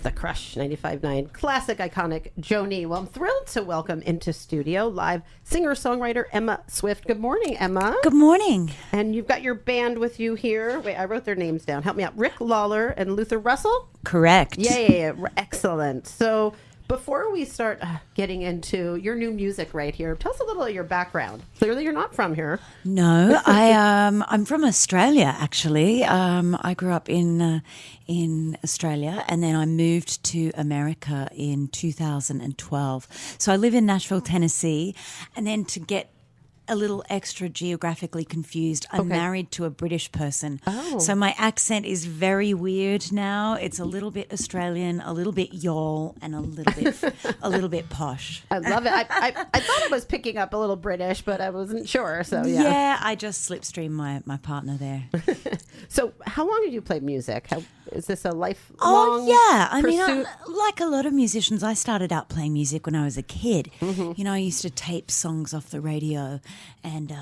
The Crush 95.9 classic iconic Joni. Well, I'm thrilled to welcome into studio live singer-songwriter Emma Swift. Good morning, Emma. Good morning. And you've got your band with you here. Wait, I wrote their names down. Help me out. Rick Lawler and Luther Russell? Correct. Yeah. Excellent. So before we start getting into your new music right here, tell us a little of your background. Clearly you're not from here. No, I'm from Australia, actually. I grew up in Australia, and then I moved to America in 2012. So I live in Nashville, Tennessee, and then to get a little extra geographically confused, I'm married to a British person. Oh. So my accent is very weird now. It's a little bit Australian, a little bit y'all, and a little bit posh. I love it. I thought I was picking up a little British, but I wasn't sure. So Yeah, I just slipstream my partner there. So how long have you played music? Is this a lifelong I mean, pursuit? like a lot of musicians, I started out playing music when I was a kid. You know, I used to tape songs off the radio, and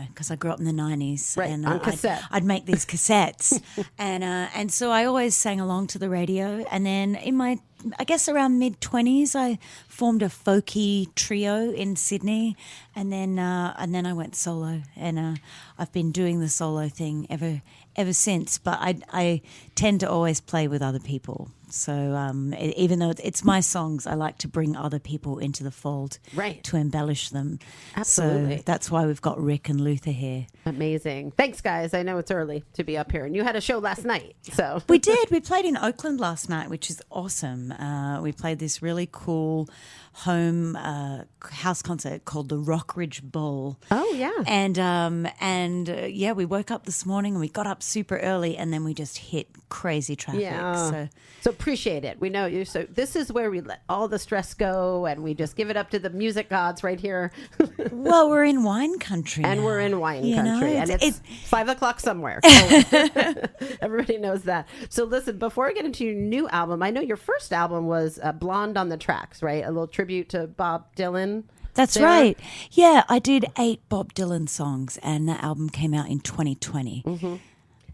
because I grew up in the 90s, Right, and on cassette. I'd make these cassettes, and so I always sang along to the radio. And then in my, I guess around mid-20s, I formed a folky trio in Sydney, and then I went solo, and I've been doing the solo thing ever since. But I tend to always play with other people. So even though it's my songs, I like to bring other people into the fold, Right. to embellish them. Absolutely. So that's why we've got Rick and Luther here. Amazing. Thanks, guys. I know it's early to be up here, and you had a show last night. So We did. We played in Oakland last night, which is awesome. We played this really cool home house concert called the Rockridge Bowl. Oh, yeah. And we woke up this morning and we got up super early, and then we just hit crazy traffic. Yeah. So appreciate it. We know you. So this is where we let all the stress go, and we just give it up to the music gods right here. Well, we're in wine country. And now, we're in wine you know? country, and it's 5 o'clock somewhere. Everybody knows that. So listen, before I get into your new album, I know your first album was Blonde on the Tracks, right? A little tribute to Bob Dylan. That's there. right. Yeah, I did 8 Bob Dylan songs, and that album came out in 2020.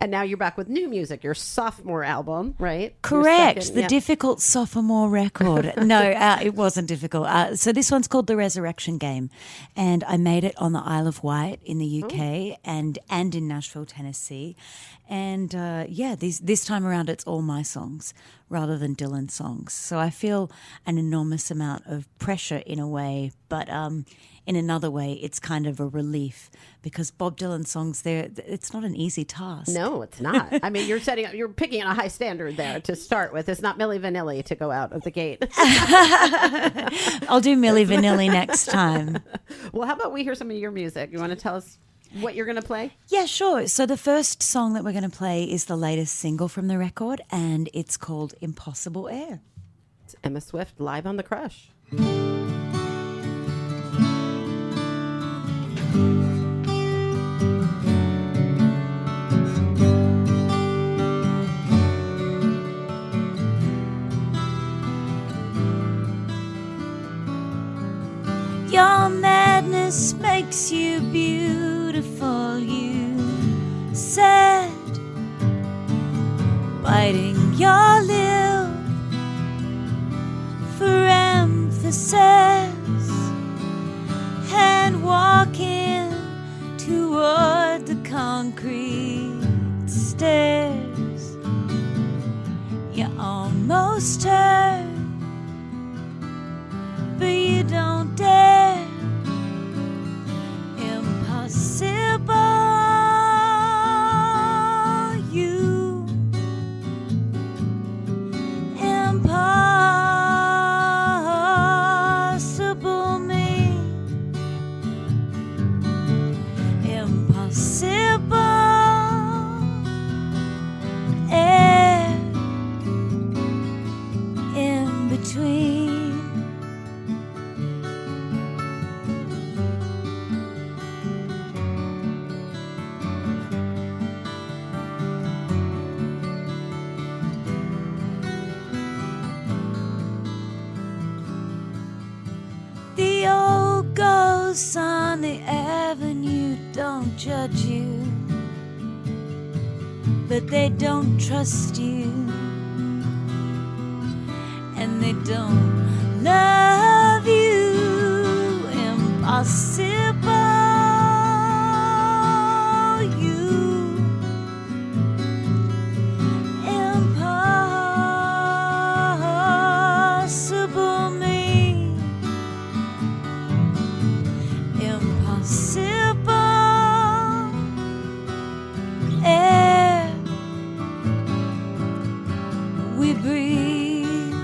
And now you're back with new music, your sophomore album, right? Your Correct. second- The yeah. difficult sophomore record. No, it wasn't difficult. So this one's called The Resurrection Game, and I made it on the Isle of Wight in the UK and in Nashville, Tennessee. And this time around it's all my songs rather than Dylan songs. So I feel an enormous amount of pressure in a way, but in another way it's kind of a relief, because Bob Dylan songs, it's not an easy task. No, it's not. I mean, you're picking a high standard there to start with. It's not Milli Vanilli to go out of the gate. I'll do Milli Vanilli next time. Well, how about we hear some of your music? You want to tell us what you're going to play? Yeah, sure. So the first song that we're going to play is the latest single from the record, and it's called Impossible Air. It's Emma Swift live on The Crush. Your madness makes you beautiful, you said, biting your lip for emphasis and walking toward the concrete stairs. You almost turn, but you don't dare. Impossible, you. Impossible me. Impossible air in between. The old ghosts on the avenue don't judge you, but they don't trust you. and they don't love you. Impossible, you. Impossible me. Impossible air we breathe.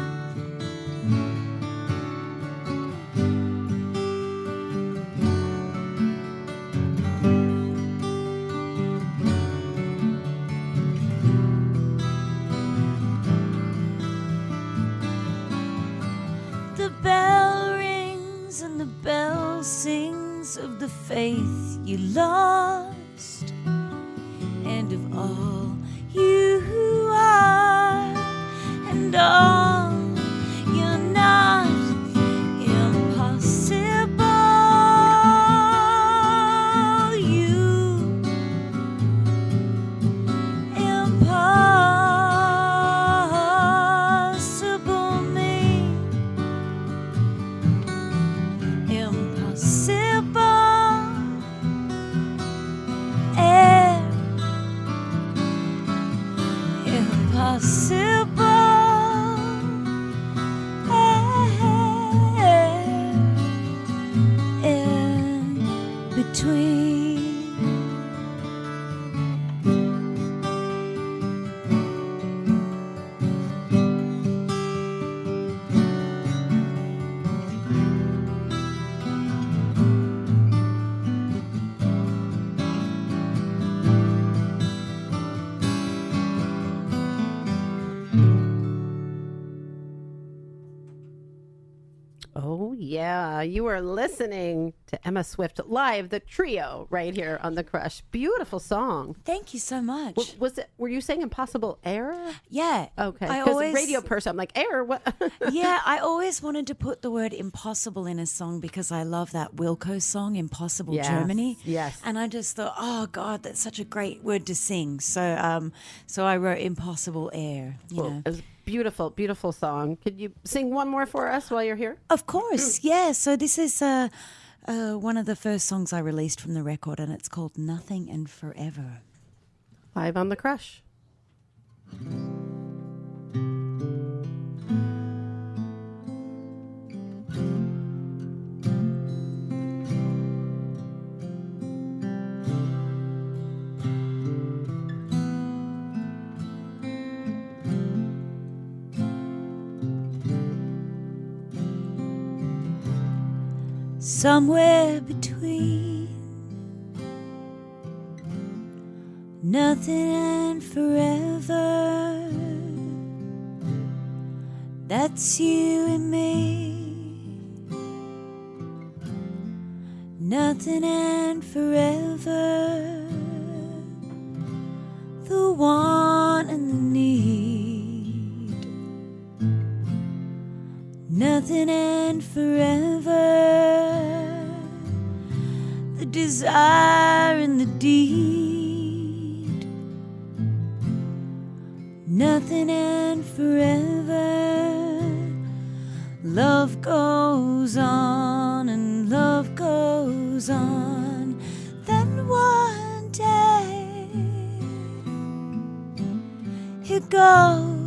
The bell rings and the bell sings of the faith you lost and of all you are and all you're not. Impossible, you. Impossible me. Impossible air. Impossible air in between. Oh, yeah. You are listening to Emma Swift live, the trio right here on The Crush. Beautiful song. Thank you so much. Were you saying Impossible Air? Yeah. Okay. I Because always, radio person, I'm like, air? What? yeah, I always wanted to put the word impossible in a song because I love that Wilco song, Impossible Yes, Germany. yes. And I just thought, oh God, that's such a great word to sing. So so I wrote Impossible Air, you know. It was beautiful, beautiful song. Could you sing one more for us while you're here? Of course, yeah. So this is one of the first songs I released from the record, and it's called Nothing and Forever. Live on The Crush. Somewhere between nothing and forever, that's you and me. Nothing and forever, the want and the need. Nothing and forever, the desire and the deed. Nothing and forever, love goes on and love goes on. Then one day it goes.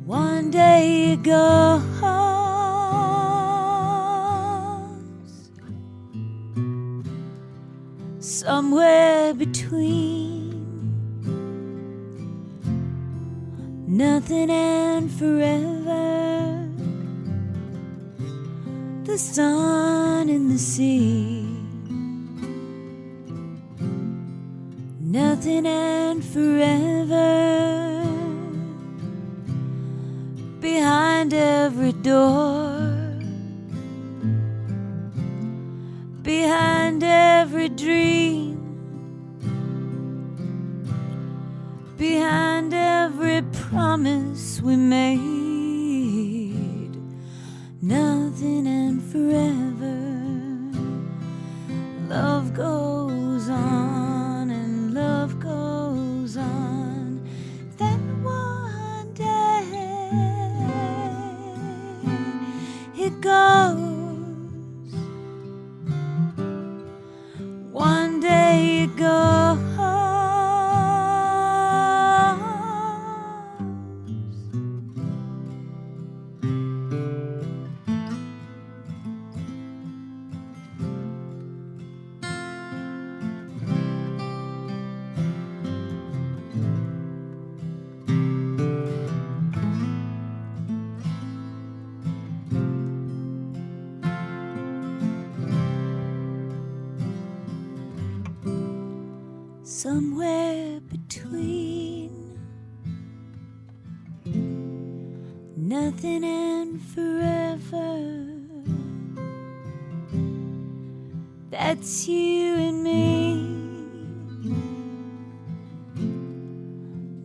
One day it goes. Somewhere between nothing and forever, the sun and the sea. Nothing and forever, behind every door, behind every dream, behind every promise we made. Nothing and forever, love goes on and love goes on. Then one somewhere between nothing and forever. That's you and me.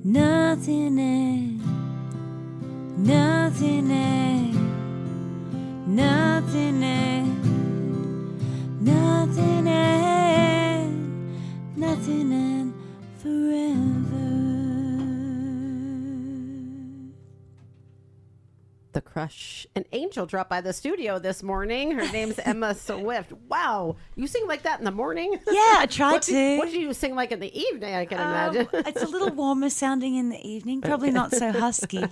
Nothing and nothing and nothing and nothing and nothing and forever. The Crush. An angel dropped by the studio this morning. Her name's Emma Swift. Wow. You sing like that in the morning? Yeah, I tried to. What do you sing like in the evening, I can imagine? It's a little warmer sounding in the evening, probably not so husky.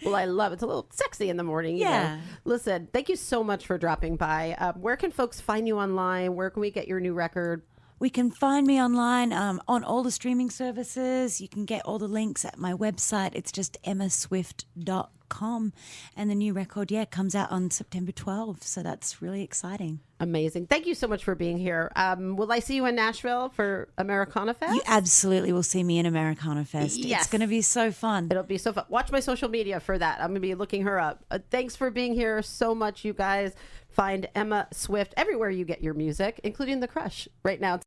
Well, I love it. It's a little sexy in the morning. You Yeah. know. Listen, thank you so much for dropping by. Where can folks find you online? Where can we get your new record? We can find me online on all the streaming services. You can get all the links at my website. It's just emmaswift.com. And the new record, comes out on September 12th. So that's really exciting. Amazing. Thank you so much for being here. Will I see you in Nashville for Americana Fest? You absolutely will see me in Americana Fest. Yes. It's going to be so fun. It'll be so fun. Watch my social media for that. I'm going to be looking her up. Thanks for being here so much, you guys. Find Emma Swift everywhere you get your music, including The Crush right now.